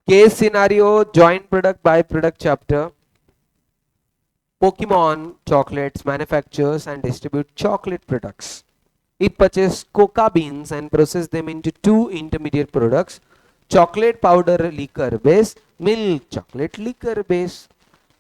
Case scenario, joint product by product chapter. Pokemon chocolates manufactures and distribute chocolate products. It purchases coca beans and process them into two intermediate products, chocolate powder liquor base, milk chocolate liquor base.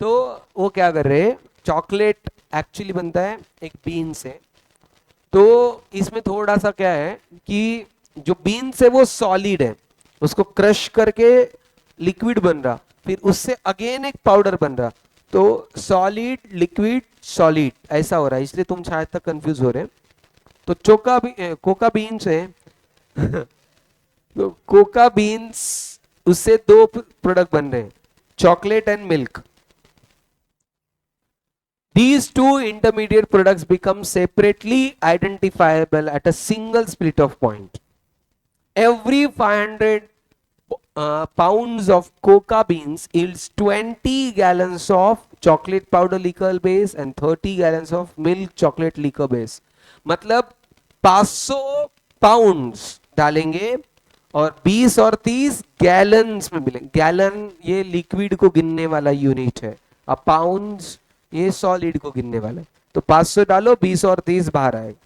तो वो क्या कर रहे हैं, chocolate actually बनता है एक been से, तो इसमें थोड़ा सा क्या है कि जो बीन्स है वो सॉलिड है, उसको क्रश करके लिक्विड बन रहा, फिर उससे अगेन एक पाउडर बन रहा, तो सॉलिड लिक्विड सॉलिड ऐसा हो रहा है, इसलिए तुम शायद तक कंफ्यूज हो रहे हैं। तो कोका बीन्स है तो कोका बीन्स, उससे दो प्रोडक्ट बन रहे हैं, chocolate and milk. These two intermediate products become separately identifiable at a single split off point. Every 500 pounds of coca beans yields 20 gallons of chocolate powder liquor base and 30 gallons of milk chocolate liquor base. मतलब 500 pounds डालेंगे और 20 और 30 gallons में मिलेंगे। Gallon ये liquid को गिनने वाला यूनिट है, अब पाउंड्स ये सॉलिड को गिनने वाला है। तो 500 डालो, 20 और 30 बाहर आएगा।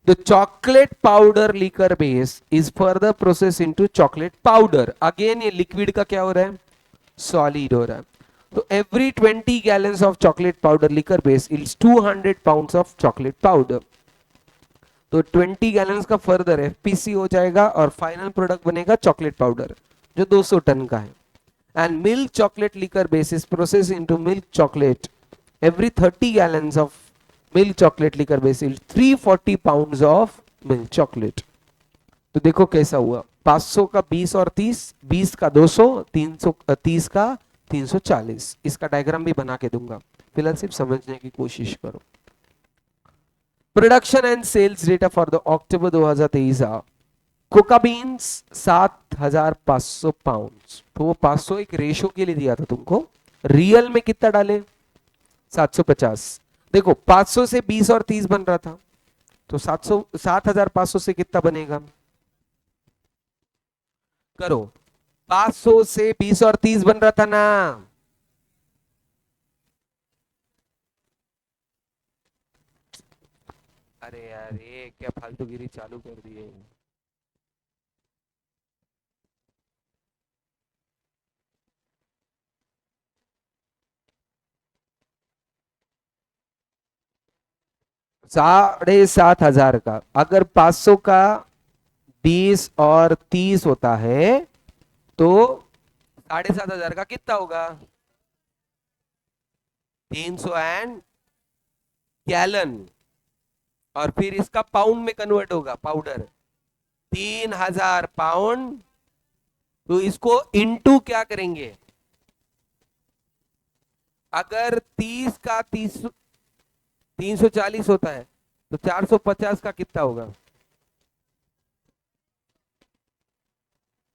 The chocolate powder liquor base is further processed into chocolate powder. Again ये liquid का क्या हो रहा है, solid हो रहा है। तो every 20 gallons of chocolate powder liquor base is 200 pounds of chocolate powder. तो 20 गैलन्स का फर्दर एफपीसी हो जाएगा और फाइनल प्रोडक्ट बनेगा चॉकलेट पाउडर जो 200 टन का है। And milk chocolate liquor base is process into milk chocolate. Every 30 gallons of milk chocolate liquor base is 340 pounds of milk chocolate. तो देखो कैसा हुआ, 500 का 20 और 30, 20 का 200, 330 का 340। इसका डायग्राम भी बना के दूंगा, फिलहाल सिर्फ समझने की कोशिश करो। Production and sales data for the October 2023। Cocoa beans 7500 pound, तो वो 500 एक रेशो के लिए दिया था तुमको, रियल में कितना डाले 750। देखो 500 से 20 और 30 बन रहा था, तो 7500 से कितना बनेगा, करो 500 से 20 और 30 बन रहा था ना, अरे यार ये क्या फालतूगिरी चालू कर दिए। $7500 का, अगर 500 का 20 और 30 होता है तो 7500 का कितना होगा, 300 एंड गैलन, और फिर इसका पाउंड में कन्वर्ट होगा पाउडर, 3000 पाउंड। तो इसको इनटू क्या करेंगे, अगर 30 का 340 होता है तो 450 का कितना होगा,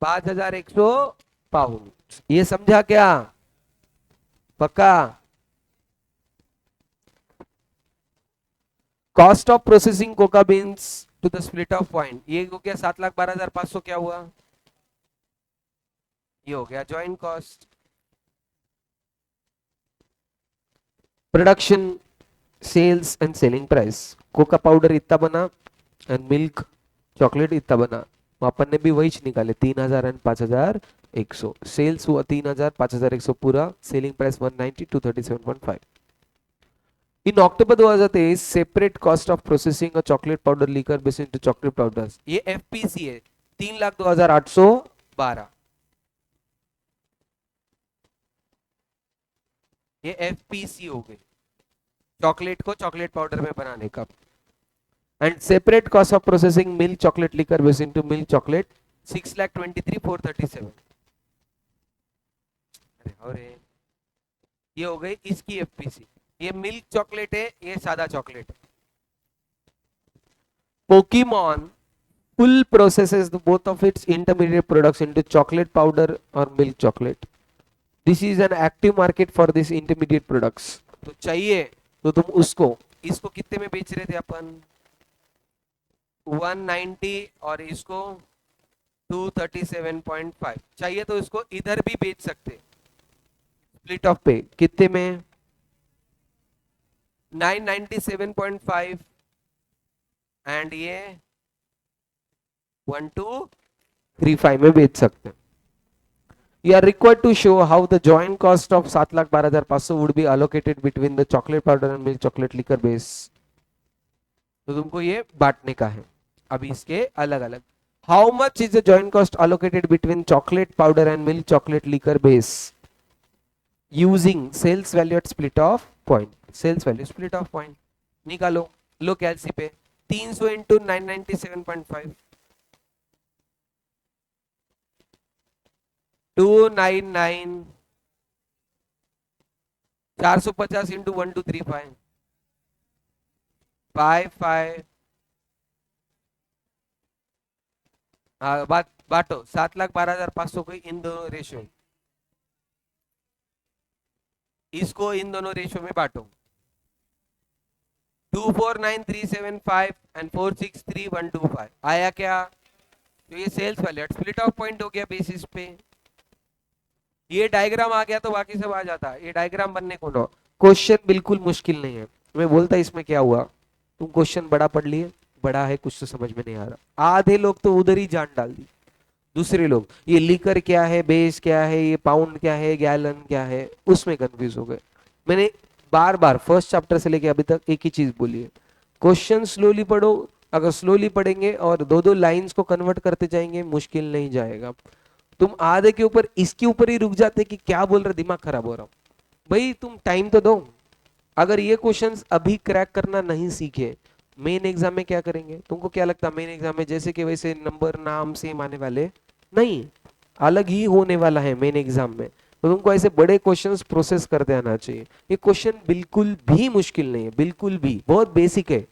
5100 पाउंड। ये समझा क्या, पक्का। Cost of processing cocoa beans to the split off point, ये हो गया 7,12,500, क्या हुआ, ये हो गया joint cost. Production sales and selling price, cocoa powder इतना बना एंड मिल्क चॉकलेट इतना बना, अपन ने भी वही निकाले 3000 एंड 5100। सेल्स हुआ 3000, 5100 पूरा, selling price 190, 237.5। In October 2023 separate cost of processing और chocolate powder liquor base into chocolate powders, ये एफपीसी है 3,02,812, ये एफपीसी हो गई चॉकलेट को चॉकलेट पाउडर में बनाने का। And separate cost of processing milk chocolate liquor base into milk chocolate 6,23,437। अरे ये हो गई इसकी एफपीसी, ये मिल्क चॉकलेट है, ये सादा चॉकलेट है। Pokémon full processes both of its intermediate products into chocolate powder or milk chocolate. This is an active market for these intermediate products. तो चाहिए तो तुम उसको, इसको कितने में बेच रहे थे अपन, 190, और इसको 237.5 चाहिए तो इसको इधर भी बेच सकते, स्प्लिट ऑफ पे कितने में 997.5 एंड ये 1235 में बेच सकते हैं. You are required to show how the joint cost of 7,12,500 would be allocated between the chocolate powder and milk chocolate liquor base. तो तुमको ये बांटने का है. अभी इसके अलग अलग. How much is the joint cost allocated between chocolate powder and milk chocolate liquor base using sales value at split of point. Sales value split of point निकालो. लो कैलसी पे 300 इंटू 997.5 299 450 इंटू 1235 55 बांटो 7,12,500 को इन दोनों रेशियो, इसको इन दोनों रेशियो में बांटो 249375 and 463125 आया क्या. तो ये sales value split off point हो गया बेसिस पे. ये डायग्राम आ गया तो बाकी सब आ जाता. ये डायग्राम बनने को ना क्वेश्चन बिल्कुल मुश्किल नहीं है. मैं बोलता इसमें क्या हुआ, तुम क्वेश्चन बड़ा पढ़ लिए, बड़ा है कुछ तो समझ में नहीं आ रहा. आधे लोग तो उधर ही जान डाल दी. दूसरे लोग ये लीकर क्या है, बेस क्या है, ये पाउंड क्या है, गैलन क्या है, उसमें कंफ्यूज हो गए. मैंने बार बार फर्स्ट चैप्टर से लेके अभी तक एक ही चीज बोली है, क्वेश्चन स्लोली पढ़ो. अगर स्लोली पढ़ेंगे और दो दो लाइंस को कन्वर्ट करते जाएंगे मुश्किल नहीं जाएगा. तुम आधे के ऊपर इसके ऊपर ही रुक जाते कि क्या बोल रहे, दिमाग खराब हो रहा. भाई तुम टाइम तो दो. अगर ये क्वेश्चंस अभी क्रैक करना नहीं सीखे, मेन एग्जाम में क्या करेंगे. तुमको क्या लगता है मेन एग्जाम में जैसे कि वैसे नंबर नाम सेम आने वाले नहीं, अलग ही होने वाला है मेन एग्जाम में. तो तुमको ऐसे बड़े क्वेश्चंस प्रोसेस करते आना चाहिए. ये क्वेश्चन बिल्कुल भी मुश्किल नहीं है, बिल्कुल भी बहुत बेसिक है.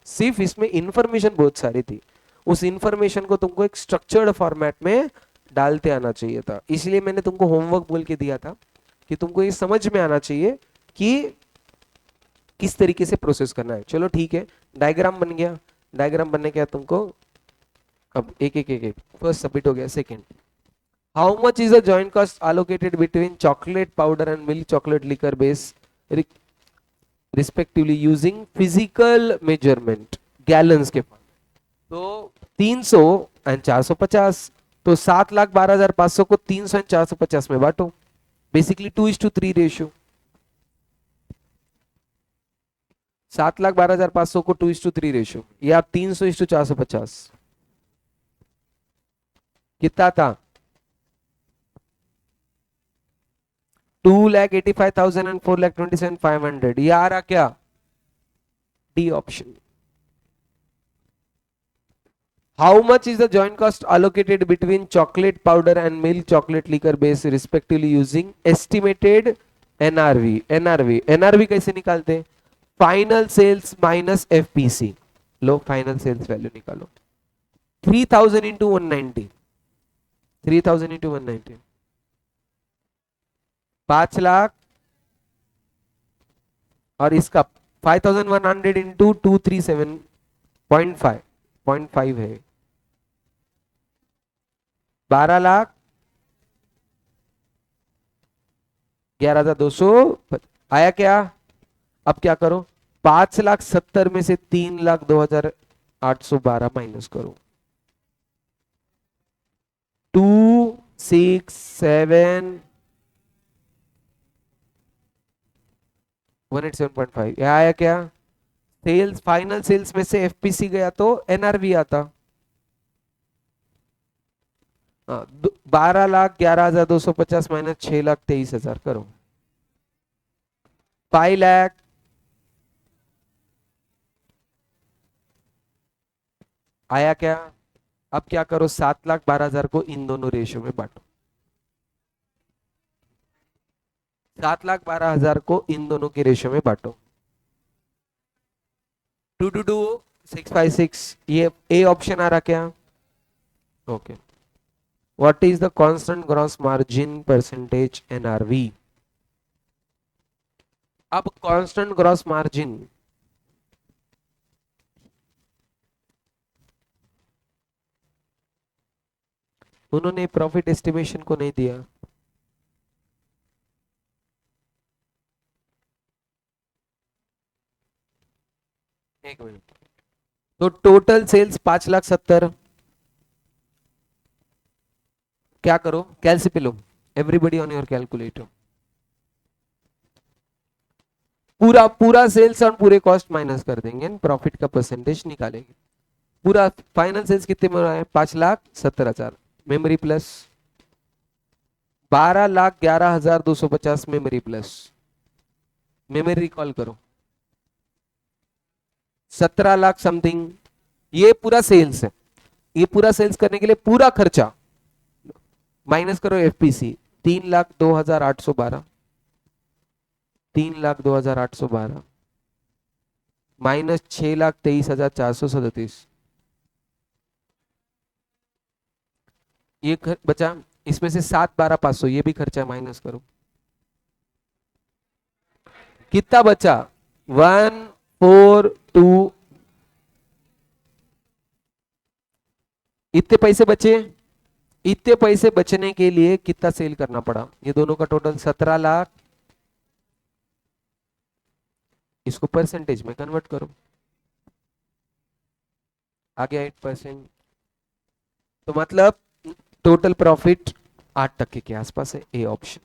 सिर्फ इसमें इंफॉर्मेशन बहुत सारी थी, उस इंफॉर्मेशन को तुमको एक स्ट्रक्चर्ड फॉर्मेट में डालते आना चाहिए था. इसलिए मैंने तुमको होमवर्क बोल के दिया था कि तुमको ये समझ में आना चाहिए कि किस तरीके से प्रोसेस करना है. चलो ठीक है, डायग्राम बन गया. डायग्राम बनने के बाद तुमको अब एक एक एक फर्स्ट सबमिट हो गया. Second, how much is the joint cost allocated between chocolate powder and milk chocolate liquor base respectively using physical measurement gallons के फॉर्म. तो 300 एंड 450, तो 7,12,500 को 300 एंड 450 में बांटो. Basically 2:3 ratio. 7,12,500 को 2:3 रेशियो, या 300:450 कितना था 2,85,000 एंड 4,27,500. ये आ रहा क्या, D option. How much is the joint cost allocated between chocolate powder and milk chocolate liquor base respectively using estimated NRV. NRV कैसे निकालते हैं, फाइनल सेल्स माइनस एफपीसी. लो फाइनल सेल्स वैल्यू निकालो. 3,000 इंटू 190, 3,000 इंटू 190 5 लाख, और इसका 5,100 into 237.5 है 12 लाख 11,200 आया क्या. अब क्या करो, 5,70,000 में से 3,02,812 माइनस करो. 187.5 यह आया क्या. सेल्स फाइनल सेल्स में से एफपीसी गया तो एनआरवी आता. 12,11,250 माइनस 6,23,000 करो. 5 लाख आया क्या. अब क्या करो, 7,12,000 को इन दोनों रेशियो में बांटो. 7,12,000 को इन दोनों के रेशियो में बांटो. 222,656 ये ए ऑप्शन आ रहा क्या. Okay. What is the constant gross margin percentage NRV? अब constant gross margin उन्होंने प्रॉफिट एस्टिमेशन को नहीं दिया। एक मिनट। तो टोटल सेल्स 5,70,000। क्या करो, कैलसी पे लो, एवरीबडी ऑन योर कैलकुलेटर। पूरा पूरा सेल्स और पूरे कॉस्ट माइनस कर देंगे, प्रॉफिट का परसेंटेज निकालेंगे। पूरा फाइनल सेल्स कितने में रहा है? 5,70,000 memory plus, 12,11,250 memory plus, memory recall करो, 17 लाख समथिंग। ये पूरा सेल्स है। ये पूरा सेल्स करने के लिए पूरा खर्चा माइनस करो एफपीसी, 3,02,812, 3,02,812 माइनस 6,23,437। ये बचा, इसमें से 7,12,500 ये भी खर्चा माइनस करो। कितना बचा? 1,4,2। इतने पैसे बचे। इतने पैसे बचने के लिए कितना सेल करना पड़ा? ये दोनों का टोटल 17 लाख। इसको परसेंटेज में कन्वर्ट करो, आ गया 8%। तो मतलब टोटल प्रॉफिट 8% के आसपास है, A option.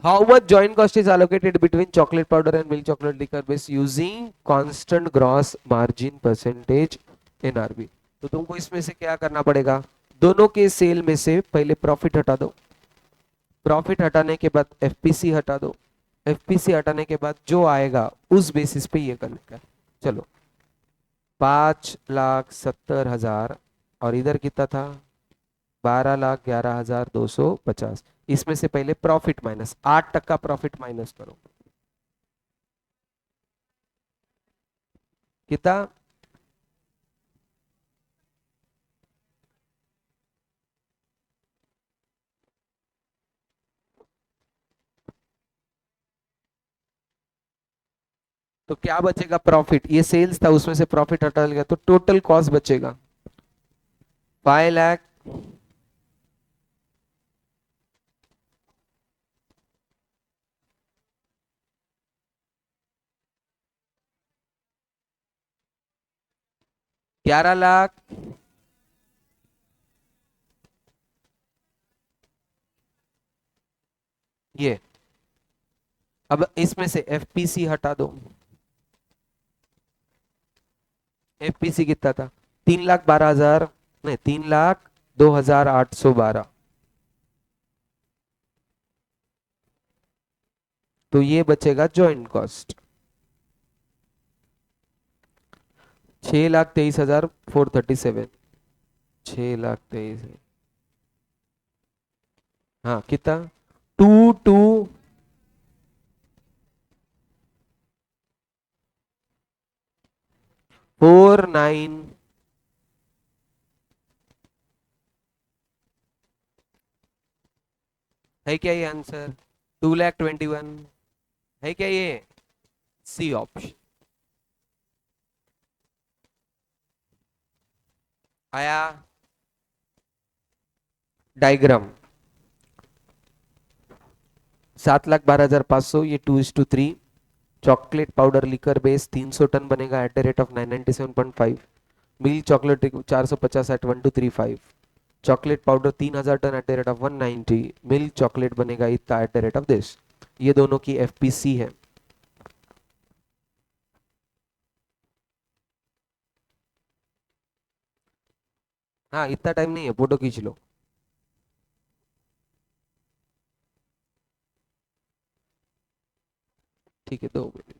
How much joint cost is allocated between chocolate powder and milk chocolate liquor base using constant gross margin percentage NRB. तो तुमको इसमें से क्या करना पड़ेगा? दोनों के सेल में से पहले प्रॉफिट हटा दो, प्रॉफिट हटाने के बाद एफपीसी हटा दो, एफपीसी हटाने के बाद जो आएगा उस बेसिस पे ये करने का। चलो, 5,70,000 और इधर कितना था? 12,11,250। इसमें से पहले प्रॉफिट माइनस, 8% प्रॉफिट माइनस करो। कितना? तो क्या बचेगा? प्रॉफिट, ये सेल्स था उसमें से प्रॉफिट हटा लिया तो टोटल कॉस्ट बचेगा 5,00,000। ग्यारह लाख, ये। अब इसमें से एफपीसी हटा दो। एफपीसी कितना था? 3,12,000, नहीं 3,02,812। तो ये बचेगा ज्वाइंट कॉस्ट 6,23,437। 6,23,000, हाँ कितना? 2,2,4,9। है क्या ये आंसर? 2,21,000 है क्या ये? सी ऑप्शन आया। डायग्राम 7,12,500, ये 2:3। Chocolate powder liquor base 300 ton बनेगा at the rate of 997.5। Milk chocolate 450 at 1235। Chocolate powder 3,000 ton at the rate of 190। Milk chocolate बनेगा इतना at the rate of this. ये दोनों की एफपीसी है। हाँ इतना टाइम नहीं है, फोटो खींच लो। ठीक है, 2 मिनट।